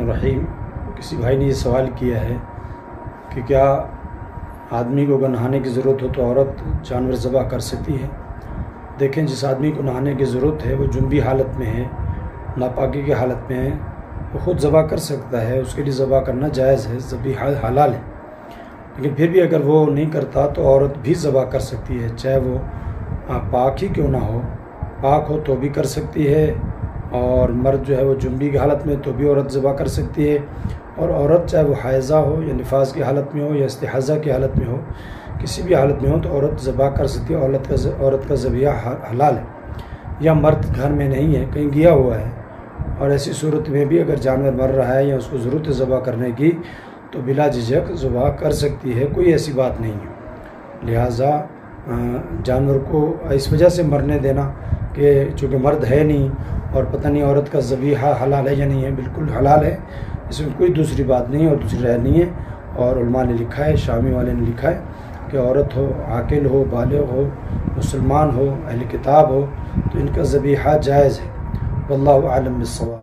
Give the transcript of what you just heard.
الرحیم۔ کسی بھائی نے یہ سوال کیا ہے کہ کیا آدمی کو اگر نہانے کی ضرورت ہو تو عورت جانور ذبح کر سکتی ہے؟ دیکھیں، جس آدمی کو نہانے کی ضرورت ہے، وہ جنبی حالت میں ہے، ناپاکی کی حالت میں ہے، وہ خود ذبح کر سکتا ہے، اس کے لیے ذبح کرنا جائز ہے، ذبح حلال ہے۔ لیکن پھر بھی اگر وہ نہیں کرتا تو عورت بھی ذبح کر سکتی ہے، چاہے وہ پاک ہی کیوں نہ ہو، پاک ہو تو بھی کر سکتی ہے، اور مرد جو ہے وہ جنبی کی حالت میں تو بھی عورت ذبح کر سکتی ہے، اور عورت چاہے وہ حائضہ ہو یا نفاس کی حالت میں ہو یا استحاضہ کی حالت میں ہو، کسی بھی حالت میں ہو تو عورت ذبح کر سکتی ہے۔ عورت کا ذبیحہ حلال ہے، یا مرد گھر میں نہیں ہے، کہیں گیا ہوا ہے، اور ایسی صورت میں بھی اگر جانور مر رہا ہے یا اس کو ضرورت ہے ذبح کرنے کی تو بلا جھجک ذبح کر سکتی ہے، کوئی ایسی بات نہیں ہے۔ لہٰذا جانور کو اس وجہ سے مرنے دینا کہ چونکہ مرد ہے نہیں اور پتہ نہیں عورت کا ذبیحہ حلال ہے یا نہیں ہے، بالکل حلال ہے، اس میں کوئی دوسری بات نہیں اور دوسری رائے نہیں ہے۔ اور علماء نے لکھا ہے، شامی والے نے لکھا ہے کہ عورت ہو، عاقل ہو، بالغ ہو، مسلمان ہو، اہل کتاب ہو، تو ان کا ذبیحہ جائز ہے۔ واللہ اعلم بالصواب۔